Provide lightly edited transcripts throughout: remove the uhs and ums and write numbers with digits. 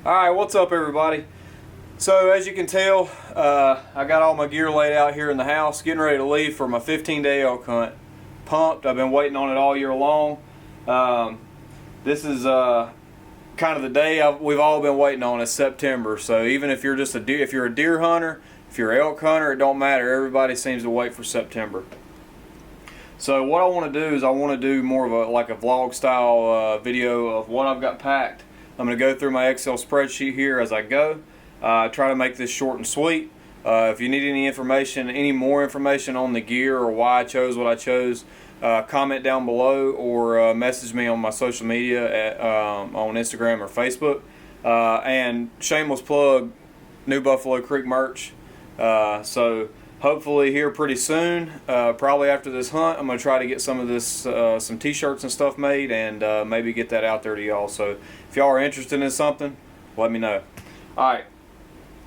Alright, what's up everybody? So as you can tell, I got all my gear laid out here in the house, getting ready to leave for my 15-day elk hunt. Pumped. I've been waiting on it all year long. This is kind of the day we've all been waiting on, is September. So even if you're just a deer hunter, if you're an elk hunter, it don't matter. Everybody seems to wait for September. So what I want to do is I want to do more of a vlog style video of what I've got packed. I'm going to go through my Excel spreadsheet here as I go. Try to make this short and sweet. If you need any more information on the gear or why I chose what I chose, comment down below or message me on my social media on Instagram or Facebook. And shameless plug, new Buffalo Creek merch. So hopefully here pretty soon, probably after this hunt, I'm going to try to get some of this, some t-shirts and stuff made, and maybe get that out there to y'all. So if y'all are interested in something, let me know. Alright,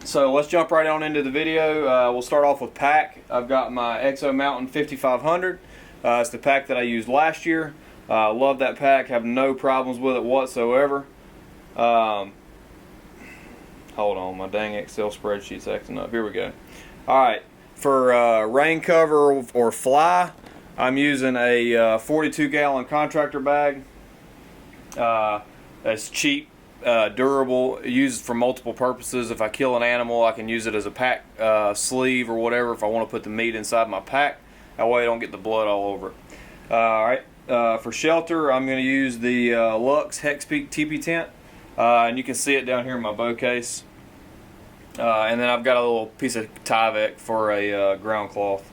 so let's jump right on into the video. We'll start off with pack. I've got my Exo Mountain 5500. It's the pack that I used last year. Love that pack, have no problems with it whatsoever. Hold on, my dang Excel spreadsheet's acting up. Here we go. Alright, for rain cover or fly, I'm using a 42-gallon contractor bag. That's cheap, durable, used for multiple purposes. If I kill an animal, I can use it as a pack sleeve or whatever if I want to put the meat inside my pack. That way I don't get the blood all over it. Alright, for shelter, I'm going to use the Lux Hex Peak teepee tent. And you can see it down here in my bow case. And then I've got a little piece of Tyvek for a ground cloth.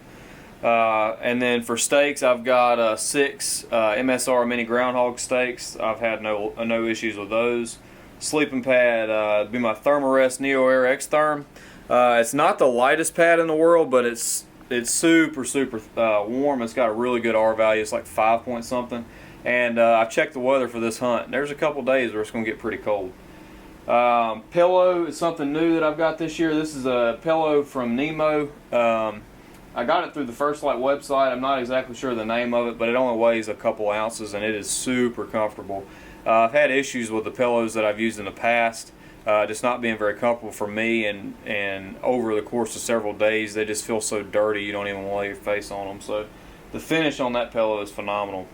And then for stakes, I've got 6 MSR mini groundhog stakes. I've had no issues with those. Sleeping pad, be my Thermarest Neo Air X Therm. It's not the lightest pad in the world, but it's super warm. It's got a really good R value. It's like 5 point something. And I've checked the weather for this hunt. There's a couple days where it's going to get pretty cold. Pillow is something new that I've got this year. This is a pillow from Nemo. I got it through the First Light website. I'm not exactly sure the name of it, but it only weighs a couple ounces and it is super comfortable. I've had issues with the pillows that I've used in the past, just not being very comfortable for me, and over the course of several days they just feel so dirty you don't even want to lay your face on them. So the finish on that pillow is phenomenal.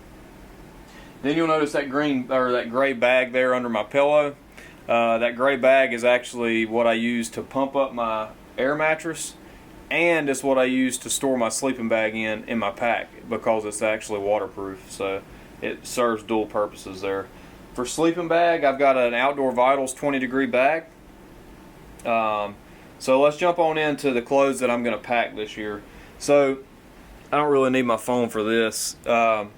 Then you'll notice that gray bag there under my pillow. That gray bag is actually what I use to pump up my air mattress, and it's what I use to store my sleeping bag in my pack, because it's actually waterproof, so it serves dual purposes there. For sleeping bag, I've got an Outdoor Vitals 20-degree bag. So let's jump on into the clothes that I'm going to pack this year. So I don't really need my phone for this. So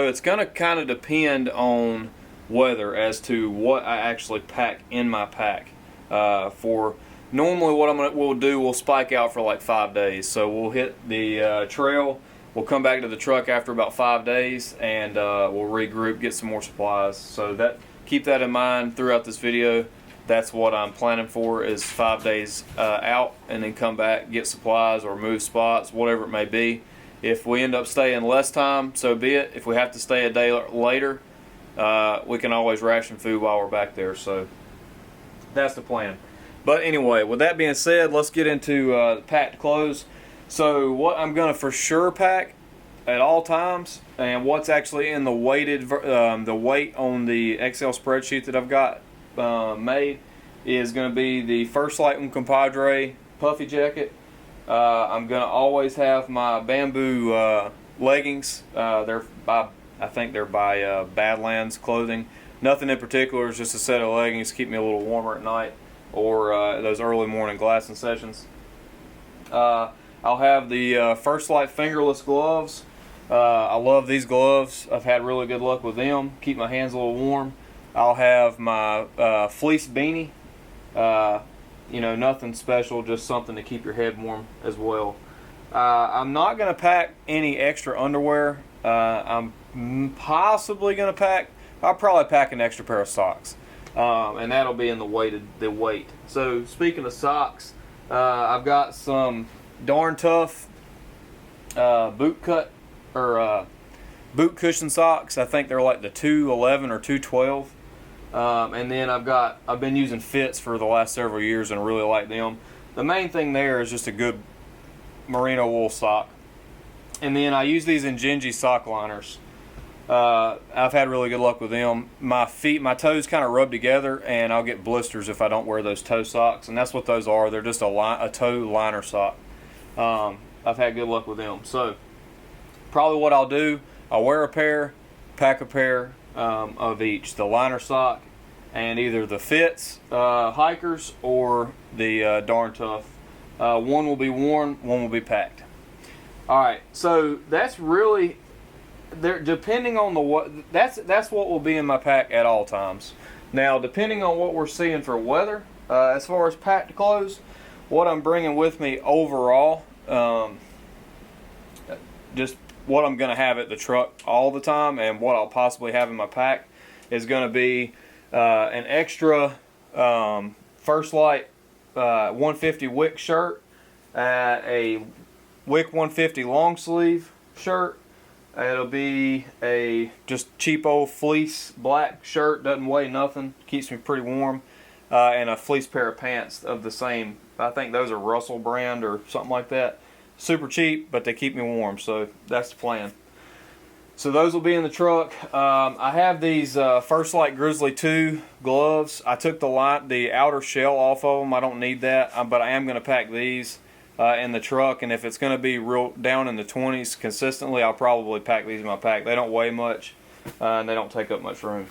it's going to kind of depend on weather as to what I actually pack in my pack. For normally what we'll spike out for like 5 days. So we'll hit the trail, we'll come back to the truck after about 5 days, and we'll regroup, get some more supplies. So keep that in mind throughout this video. That's what I'm planning for, is 5 days out, and then come back, get supplies or move spots, whatever it may be. If we end up staying less time, so be it. If we have to stay a day later, we can always ration food while we're back there. So that's the plan. But anyway, with that being said, let's get into packed clothes. So what I'm going to for sure pack at all times, and what's actually in the the weight on the Excel spreadsheet that I've got made, is going to be the First Light Compadre puffy jacket. I'm going to always have my bamboo leggings. I think they're by Badlands Clothing. Nothing in particular, it's just a set of leggings to keep me a little warmer at night, or those early morning glassing sessions. I'll have the First Light fingerless gloves. I love these gloves. I've had really good luck with them. Keep my hands a little warm. I'll have my fleece beanie. Nothing special, just something to keep your head warm as well. I'm not going to pack any extra underwear. I'm possibly going to I'll probably pack an extra pair of socks. And that'll be in the weight. So speaking of socks, I've got some darn tough boot cushion socks. I think they're like the 211 or 212. And then I've been using Fits for the last several years and really like them. The main thing there is just a good merino wool sock. And then I use these Injinji sock liners. I've had really good luck with them. My toes kind of rub together, and I'll get blisters if I don't wear those toe socks. And that's what those are. They're just a toe liner sock. I've had good luck with them. So probably what I'll do, I'll wear a pair, pack a pair of each. The liner sock and either the Fits hikers or the Darn Tough. One will be worn, one will be packed. Alright, so that's really there, depending on that's what will be in my pack at all times. Now, depending on what we're seeing for weather, as far as packed clothes, what I'm bringing with me overall, just what I'm going to have at the truck all the time, and what I'll possibly have in my pack is going to be an extra First Light 150 Wick shirt, a Wick 150 long sleeve shirt. It'll be a just cheap old fleece black shirt, doesn't weigh nothing, keeps me pretty warm, and a fleece pair of pants of the same, I think those are Russell brand or something like that. Super cheap, but they keep me warm, so that's the plan. So those will be in the truck. I have these First Light Grizzly 2 gloves. I took the outer shell off of them. I don't need that, but I am going to pack these in the truck, and if it's going to be real down in the 20s consistently, I'll probably pack these in my pack. They don't weigh much, and they don't take up much room.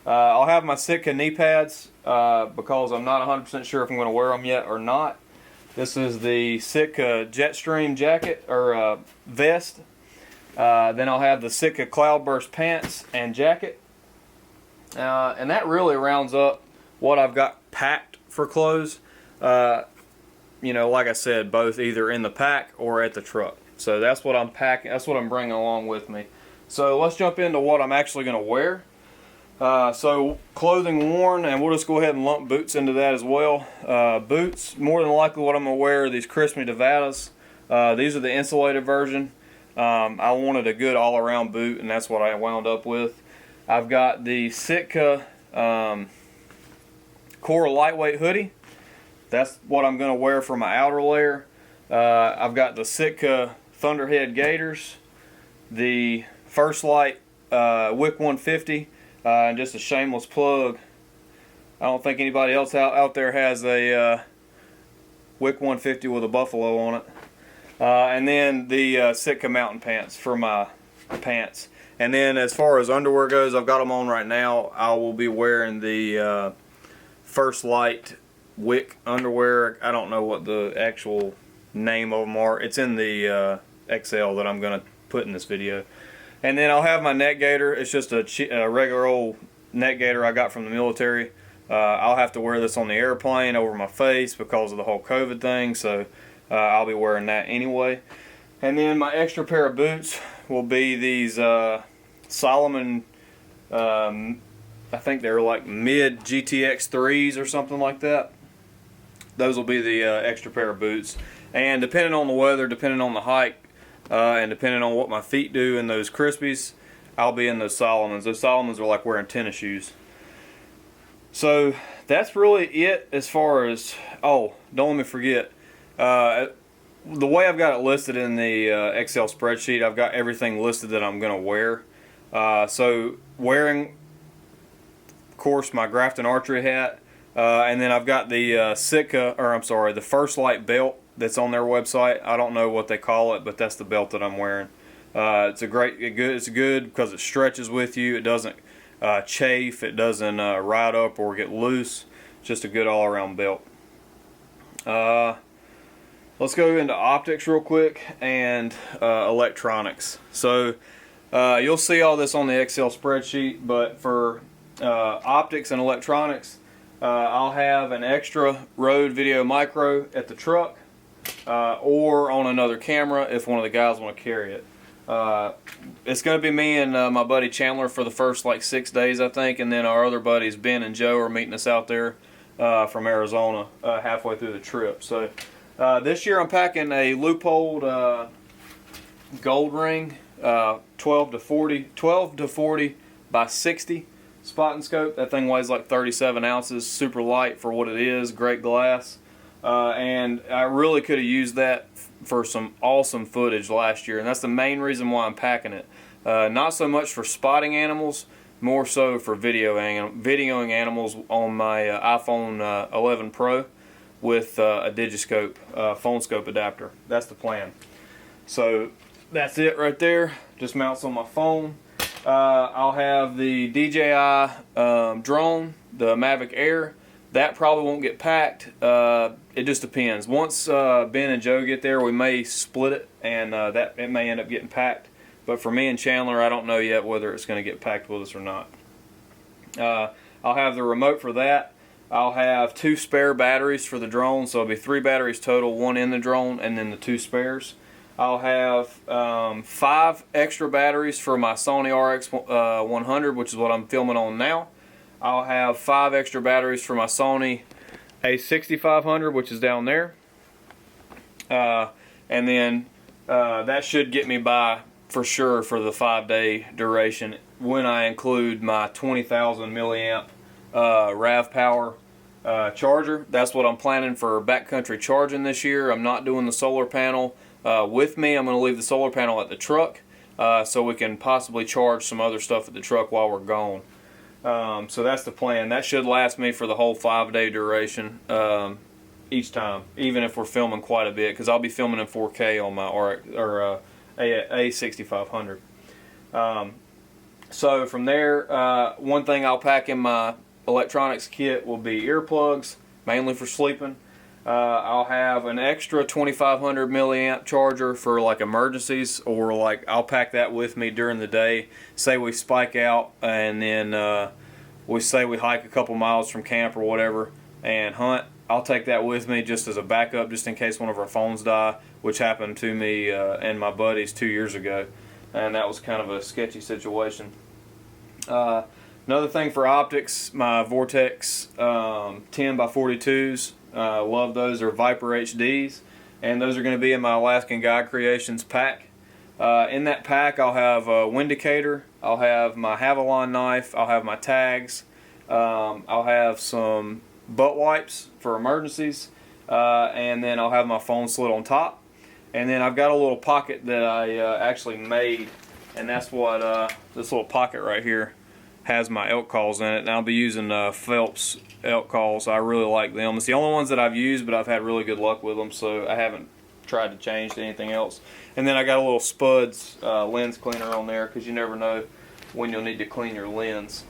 I'll have my Sitka knee pads because I'm not 100% sure if I'm going to wear them yet or not. This is the Sitka Jetstream jacket or vest. Then I'll have the Sitka Cloudburst pants and jacket. And that really rounds up what I've got packed for clothes. You know, like I said, both either in the pack or at the truck. So that's what I'm packing. That's what I'm bringing along with me. So let's jump into what I'm actually going to wear. So clothing worn, and we'll just go ahead and lump boots into that as well. Boots, more than likely what I'm going to wear are these Chris Me Nevadas. These are the insulated version. I wanted a good all-around boot, and that's what I wound up with. I've got the Sitka Core Lightweight hoodie. That's what I'm going to wear for my outer layer. I've got the Sitka Thunderhead gaiters, the First Light Wick 150, and just a shameless plug, I don't think anybody else out there has a Wick 150 with a buffalo on it. And then the Sitka mountain pants for my pants. And then as far as underwear goes, I've got them on right now. I will be wearing the First Light Wick underwear. I don't know what the actual name of them are. It's in the XL that I'm going to put in this video. And then I'll have my neck gaiter. It's just a regular old neck gaiter I got from the military. I'll have to wear this on the airplane over my face because of the whole COVID thing, so I'll be wearing that anyway. And then my extra pair of boots will be these Solomon, I think they're like mid GTX 3s or something like that. Those will be the extra pair of boots. And depending on the weather, depending on the hike, and depending on what my feet do in those Crispies, I'll be in those Solomons. Those Solomons are like wearing tennis shoes. So that's really it as far as, oh, don't let me forget. The way I've got it listed in the Excel spreadsheet, I've got everything listed that I'm going to wear. So wearing, of course, my Grafton Archery hat, and then I've got the the First Light belt that's on their website. I don't know what they call it, but that's the belt that I'm wearing. It's good because it stretches with you. It doesn't chafe. It doesn't ride up or get loose. Just a good all-around belt. Let's go into optics real quick and electronics. So you'll see all this on the Excel spreadsheet, but for optics and electronics, I'll have an extra Rode Video Micro at the truck or on another camera if one of the guys want to carry it. It's going to be me and my buddy Chandler for the first like 6 days, I think, and then our other buddies Ben and Joe are meeting us out there from Arizona halfway through the trip. So this year I'm packing a Leupold gold ring, 12 to 40 by 60 spotting scope. That thing weighs like 37 ounces, super light for what it is, great glass. And I really could have used that for some awesome footage last year, and that's the main reason why I'm packing it. Not so much for spotting animals, more so for videoing animals on my iPhone 11 Pro with a Digiscope phone scope adapter. That's the plan. So that's it right there. Just mounts on my phone. I'll have the DJI drone, the Mavic Air. That probably won't get packed. It just depends. Once Ben and Joe get there, we may split it, and that it may end up getting packed. But for me and Chandler, I don't know yet whether it's going to get packed with us or not. I'll have the remote for that. I'll have 2 spare batteries for the drone, so it'll be 3 batteries total, 1 in the drone, and then the 2 spares. I'll have 5 extra batteries for my Sony RX100, which is what I'm filming on now. I'll have 5 extra batteries for my Sony A6500, which is down there. And then that should get me by for sure for the 5-day duration when I include my 20,000 milliamp RAV power charger. That's what I'm planning for backcountry charging this year. I'm not doing the solar panel with me. I'm going to leave the solar panel at the truck so we can possibly charge some other stuff at the truck while we're gone. So that's the plan. That should last me for the whole 5-day duration each time, even if we're filming quite a bit, because I'll be filming in 4K on my A6500. So from there, one thing I'll pack in my electronics kit will be earplugs, mainly for sleeping. I'll have an extra 2500 milliamp charger for like emergencies, or like I'll pack that with me during the day. Say we spike out and then we say we hike a couple miles from camp or whatever and hunt. I'll take that with me just as a backup, just in case one of our phones die, which happened to me and my buddies 2 years ago, and that was kind of a sketchy situation. Another thing for optics, my Vortex 10x42s. Love those. They're Viper HDs, and those are going to be in my Alaskan Guide Creations pack. In that pack, I'll have a Windicator, I'll have my Havalon knife, I'll have my tags, I'll have some butt wipes for emergencies, and then I'll have my phone slid on top. And then I've got a little pocket that I actually made, and that's what this little pocket right here has my elk calls in it, and I'll be using Phelps elk calls. I really like them. It's the only ones that I've used, but I've had really good luck with them, so I haven't tried to change to anything else. And then I got a little Spuds lens cleaner on there, because you never know when you'll need to clean your lens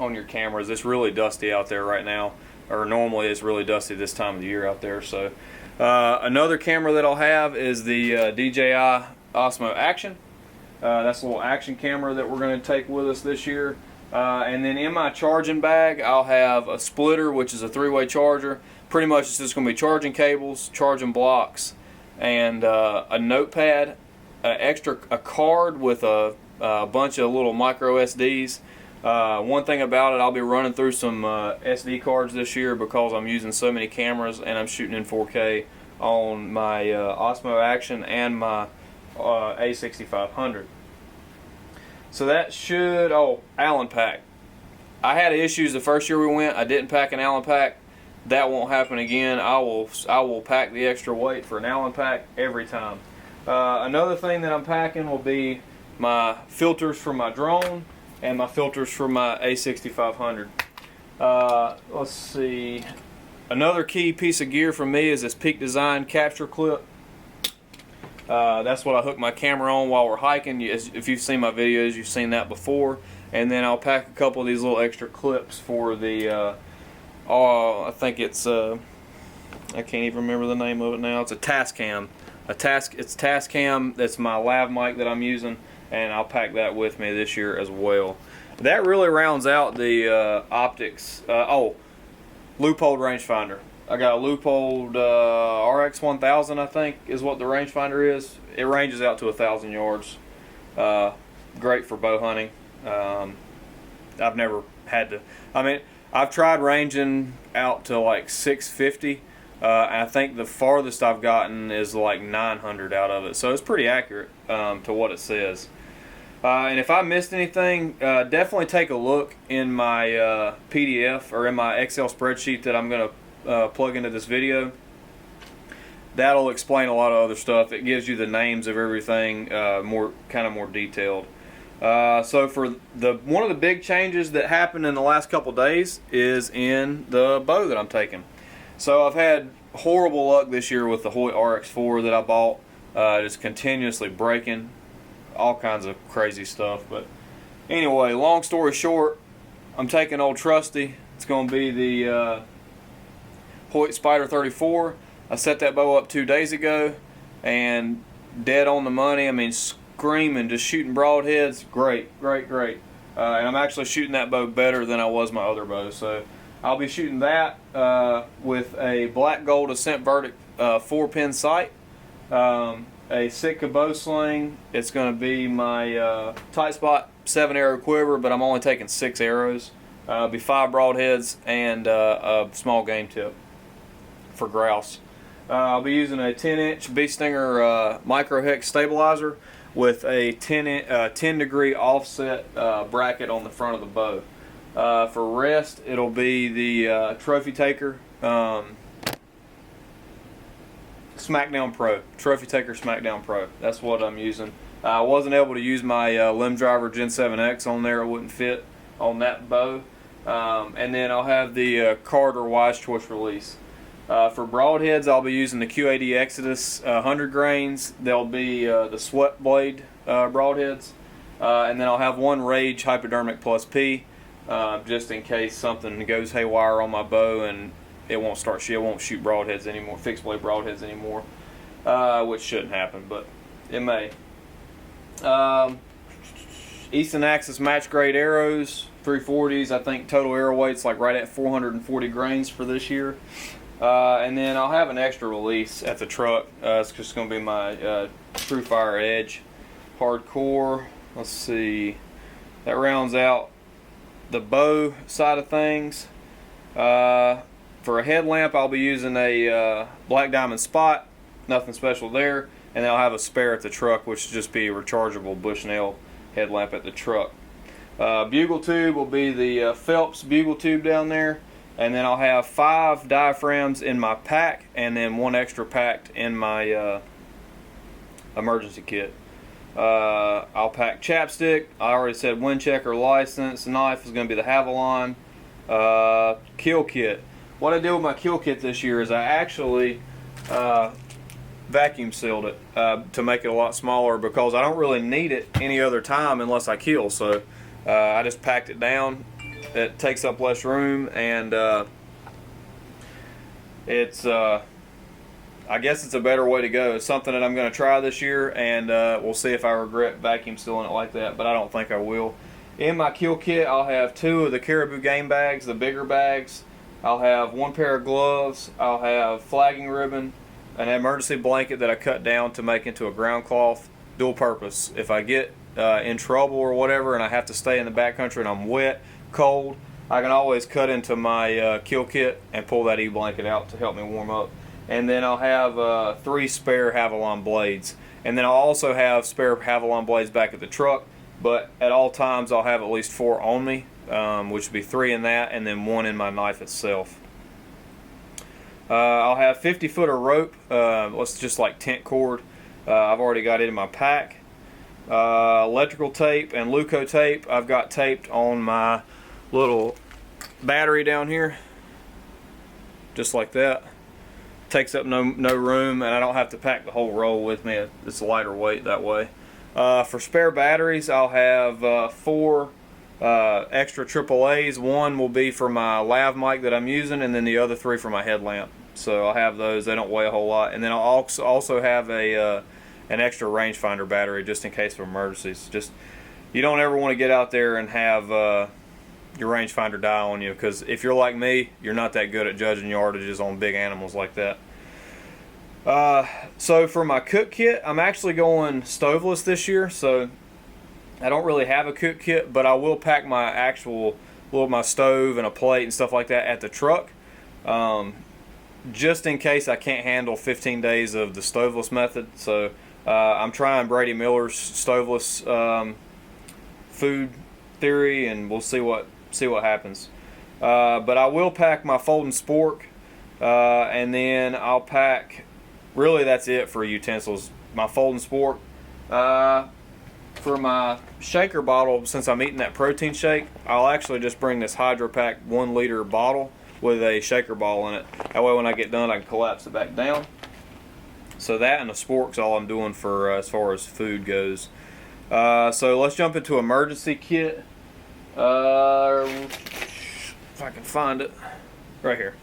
on your cameras. It's really dusty out there right now, or normally it's really dusty this time of the year out there. So another camera that I'll have is the DJI Osmo Action. That's a little action camera that we're going to take with us this year. And then in my charging bag, I'll have a splitter, which is a 3-way charger. Pretty much it's just going to be charging cables, charging blocks, and a notepad, a card with a bunch of little micro SDs. One thing about it, I'll be running through some SD cards this year because I'm using so many cameras and I'm shooting in 4K on my Osmo Action and my A6500. So that should, Allen pack. I had issues the first year we went. I didn't pack an Allen pack. That won't happen again. I will pack the extra weight for an Allen pack every time. Another thing that I'm packing will be my filters for my drone and my filters for my A6500. Let's see. Another key piece of gear for me is this Peak Design capture clip. That's what I hook my camera on while we're hiking. If you've seen my videos, you've seen that before. And then I'll pack a couple of these little extra clips for the, I think it's, I can't even remember the name of it now. It's a Tascam. It's Tascam. That's my lav mic that I'm using, and I'll pack that with me this year as well. That really rounds out the optics. Loophole rangefinder. I got a Loophole RX1000, I think, is what the rangefinder is. It ranges out to 1,000 yards. Great for bow hunting. I've never had to. I mean, I've tried ranging out to like 650. And I think the farthest I've gotten is like 900 out of it. So it's pretty accurate to what it says. And if I missed anything, definitely take a look in my PDF or in my Excel spreadsheet that I'm going to plug into this video. That'll explain a lot of other stuff. It gives you the names of everything more detailed. So for one of the big changes that happened in the last couple days is in the bow that I'm taking. So I've had horrible luck this year with the Hoyt RX4 that I bought. Just continuously breaking, all kinds of crazy stuff. But anyway, long story short, I'm taking old Trusty. It's going to be the Hoyt Spider 34. I set that bow up 2 days ago, and dead on the money. I mean, screaming, just shooting broadheads. Great. And I'm actually shooting that bow better than I was my other bow. So I'll be shooting that with a black gold Ascent Verdict 4-pin sight, a Sitka bow sling. It's going to be my tight spot 7-arrow quiver, but I'm only taking 6 arrows. It'll be 5 broadheads and a small game tip for grouse. I'll be using a 10-inch Bee Stinger micro hex stabilizer with a 10-degree offset bracket on the front of the bow. For rest, it'll be the Trophy Taker Smackdown Pro. Trophy Taker Smackdown Pro. That's what I'm using. I wasn't able to use my Limb Driver Gen 7X on there. It wouldn't fit on that bow. And then I'll have the Carter Wise Choice Release. For broadheads, I'll be using the Q80 Exodus 100 grains. They'll be the Sweat Blade broadheads. And then I'll have one Rage Hypodermic Plus P, just in case something goes haywire on my bow and it won't shoot broadheads anymore, fixed blade broadheads anymore, which shouldn't happen, but it may. Easton Axis match grade arrows, 340s. I think total arrow weight's like right at 440 grains for this year. And then I'll have an extra release at the truck. It's just going to be my True Fire Edge Hardcore. Let's see. That rounds out the bow side of things. For a headlamp, I'll be using a Black Diamond Spot. Nothing special there. And then I'll have a spare at the truck, which will just be a rechargeable Bushnell headlamp at the truck. Bugle tube will be the Phelps bugle tube down there. And then I'll have 5 diaphragms in my pack, and then 1 extra packed in my emergency kit. I'll pack chapstick. I already said wind checker, license. Knife is going to be the Havalon. Kill kit. What I did with my kill kit this year is I actually vacuum sealed it to make it a lot smaller, because I don't really need it any other time unless I kill. So I just packed it down. It takes up less room, and it's I guess it's a better way to go. It's something that I'm going to try this year, and we'll see if I regret vacuum sealing it like that, but I don't think I will. In my kill kit, I'll have 2 of the Caribou game bags, the bigger bags. I'll have 1 pair of gloves. I'll have flagging ribbon, an emergency blanket that I cut down to make into a ground cloth, dual purpose. If I get in trouble or whatever and I have to stay in the backcountry and I'm wet, cold, I can always cut into my kill kit and pull that e-blanket out to help me warm up. And then I'll have 3 spare Havalon blades. And then I'll also have spare Havalon blades back at the truck, but at all times I'll have at least 4 on me, which would be 3 in that and then 1 in my knife itself. I'll have 50-footer rope, let's just like tent cord. I've already got it in my pack. Electrical tape and Luco tape I've got taped on my little battery down here, just like that. Takes up no room, and I don't have to pack the whole roll with me. It's lighter weight that way. For spare batteries, I'll have 4 extra AAAs. 1 will be for my lav mic that I'm using, and then the other 3 for my headlamp. So I'll have those. They don't weigh a whole lot. And then I'll also have an extra rangefinder battery just in case of emergencies. Just, you don't ever want to get out there and have your rangefinder die on you, because if you're like me, you're not that good at judging yardages on big animals like that. So for my cook kit, I'm actually going stoveless this year, so I don't really have a cook kit, but I will pack my my stove and a plate and stuff like that at the truck, just in case I can't handle 15 days of the stoveless method. So I'm trying Brady Miller's stoveless food theory, and we'll see what happens. But I will pack my folding spork, and then I'll pack. Really, that's it for utensils. My folding spork. For my shaker bottle, since I'm eating that protein shake, I'll actually just bring this Hydro Pack 1 liter bottle with a shaker ball in it. That way when I get done I can collapse it back down. So that and the spork's all I'm doing for as far as food goes. So let's jump into emergency kit. If I can find it. Right here.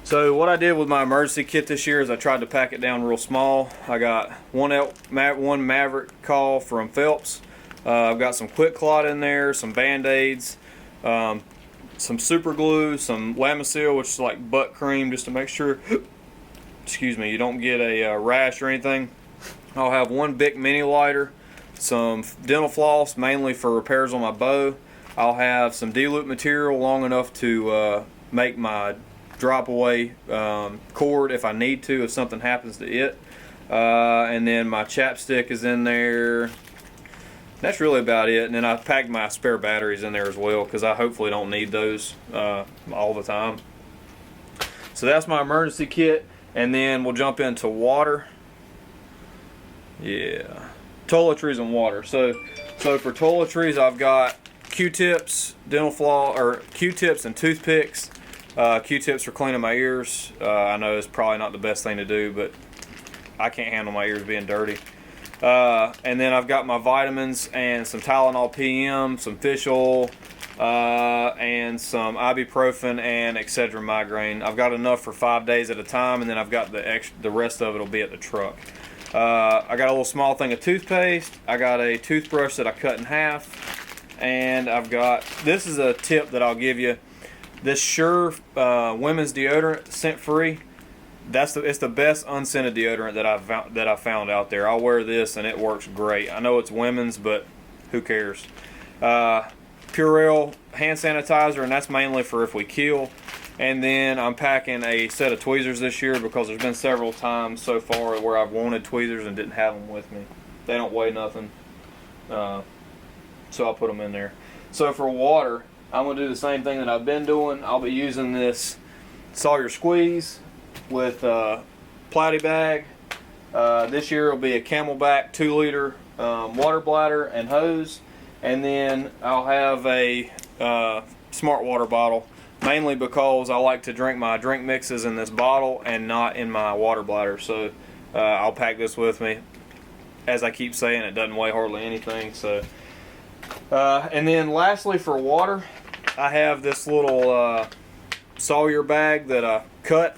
So what I did with my emergency kit this year is I tried to pack it down real small. I got one Maverick call from Phelps. I've got some Quick Clot in there, some Band-Aids, some super glue, some Lamisil, which is like butt cream, just to make sure excuse me, you don't get a rash or anything. I'll have one Bic mini lighter, some dental floss, mainly for repairs on my bow. I'll have some D-loop material long enough to make my drop away cord if I need to, if something happens to it. And then my chapstick is in there. That's really about it. And then I packed my spare batteries in there as well, because I hopefully don't need those all the time. So that's my emergency kit. And then we'll jump into water. Yeah, toiletries and water. So for toiletries, I've got Q-tips, dental floss, or Q-tips and toothpicks. Q-tips for cleaning my ears. I know it's probably not the best thing to do, but I can't handle my ears being dirty. And then I've got my vitamins and some Tylenol PM, some fish oil, and some ibuprofen and Excedrin migraine. I've got enough for 5 days at a time, and then I've got the rest of it will be at the truck. I got a little small thing of toothpaste. I got a toothbrush that I cut in half, and I've got, this is a tip that I'll give you. This Sure women's deodorant, scent free. It's the best unscented deodorant that I've found out there. I'll wear this and it works great. I know it's women's, but who cares? Purell hand sanitizer, and that's mainly for if we kill. And then I'm packing a set of tweezers this year, because there's been several times so far where I've wanted tweezers and didn't have them with me. They don't weigh nothing, so I'll put them in there. So for water, I'm going to do the same thing that I've been doing. I'll be using this Sawyer Squeeze with Platy bag. This year will be a Camelback 2 liter water bladder and hose. And then I'll have a smart water bottle, mainly because I like to drink my drink mixes in this bottle and not in my water bladder. So I'll pack this with me. As I keep saying, it doesn't weigh hardly anything. So. And then lastly, for water, I have this little Sawyer bag that I cut.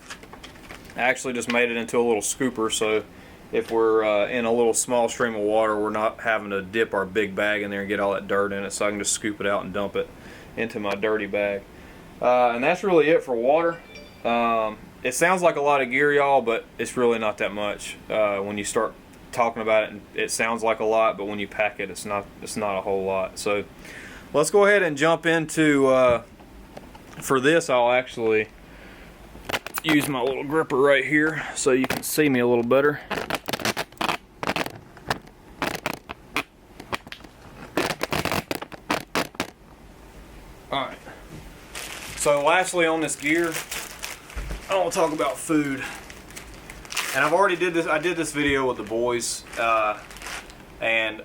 I actually just made it into a little scooper, so if we're in a little small stream of water, we're not having to dip our big bag in there and get all that dirt in it, so I can just scoop it out and dump it into my dirty bag. And that's really it for water. It sounds like a lot of gear, y'all, but it's really not that much. When you start talking about it, it sounds like a lot, but when you pack it, it's not a whole lot. So let's go ahead and jump into for this. I'll actually use my little gripper right here so you can see me a little better. Alright, so lastly on this gear, I want to talk about food. And I've already did this. I did this video with the boys, and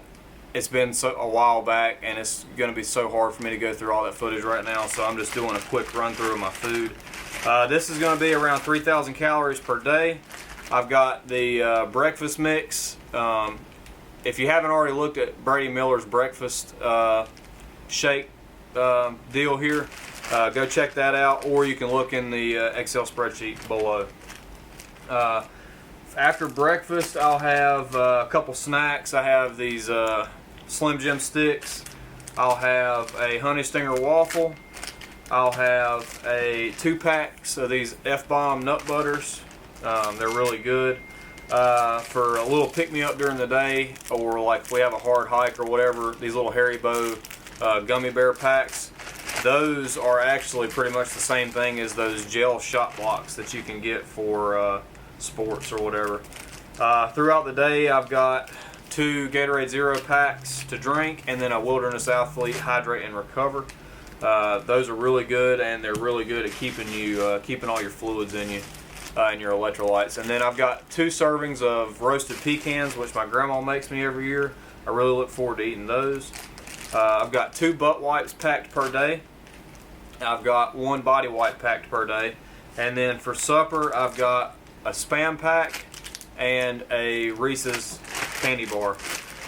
it's been a while back, and it's going to be so hard for me to go through all that footage right now. So I'm just doing a quick run through of my food. This is going to be around 3,000 calories per day. I've got the breakfast mix. If you haven't already looked at Brady Miller's breakfast shake deal here, go check that out, or you can look in the Excel spreadsheet below. After breakfast, I'll have a couple snacks. I have these Slim Jim sticks. I'll have a Honey Stinger waffle. I'll have 2 packs of these F-Bomb nut butters. They're really good for a little pick-me-up during the day, or like if we have a hard hike or whatever. These little Haribo gummy bear packs. Those are actually pretty much the same thing as those gel shot blocks that you can get for sports or whatever. Throughout the day, I've got 2 Gatorade Zero packs to drink, and then a Wilderness Athlete Hydrate and Recover. Those are really good, and they're really good at keeping all your fluids in you and your electrolytes. And then I've got 2 servings of roasted pecans, which my grandma makes me every year. I really look forward to eating those. I've got 2 butt wipes packed per day. I've got 1 body wipe packed per day. And then for supper, I've got a Spam pack and a Reese's candy bar.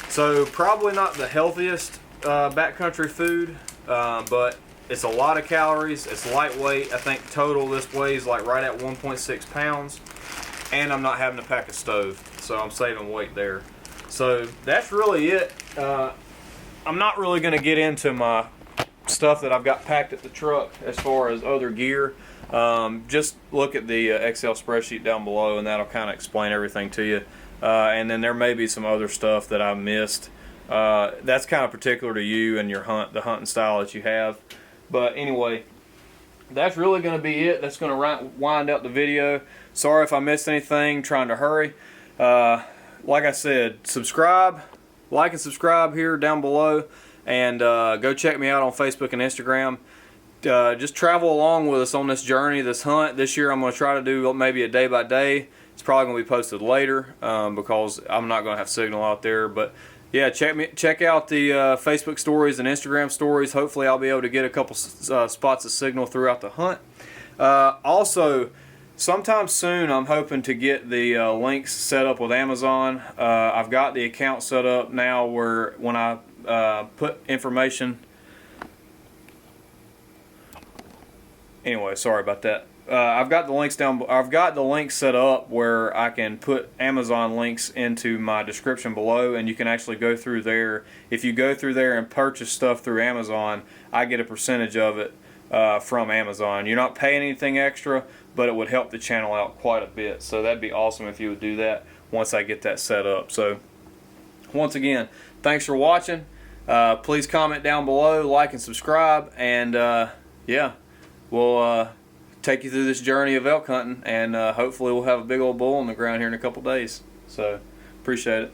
So probably not the healthiest backcountry food, but it's a lot of calories. It's lightweight. I think total this weighs like right at 1.6 pounds. And I'm not having to pack a stove, so I'm saving weight there. So that's really it. I'm not really going to get into my stuff that I've got packed at the truck as far as other gear. Just look at the Excel spreadsheet down below, and that'll kind of explain everything to you. And then there may be some other stuff that I missed. That's kind of particular to you and your the hunting style that you have. But anyway, that's really going to be it. That's going to wind up the video. Sorry if I missed anything, trying to hurry. Like I said, like and subscribe here down below, and go check me out on Facebook and Instagram. Just travel along with us on this journey, this hunt. This year I'm going to try to do maybe a day by day. It's probably going to be posted later because I'm not going to have signal out there. But yeah, check out the Facebook stories and Instagram stories. Hopefully I'll be able to get a couple spots of signal throughout the hunt. Also, sometime soon I'm hoping to get the links set up with Amazon. I've got the account set up now where when I put information... Anyway, sorry about that. I've got the links set up where I can put Amazon links into my description below, and you can actually go through there. If you go through there and purchase stuff through Amazon, I get a percentage of it from Amazon. You're not paying anything extra, but it would help the channel out quite a bit. So that'd be awesome if you would do that once I get that set up. So once again, thanks for watching. Please comment down below, like and subscribe, and yeah. We'll take you through this journey of elk hunting, and hopefully we'll have a big old bull on the ground here in a couple days. So, appreciate it.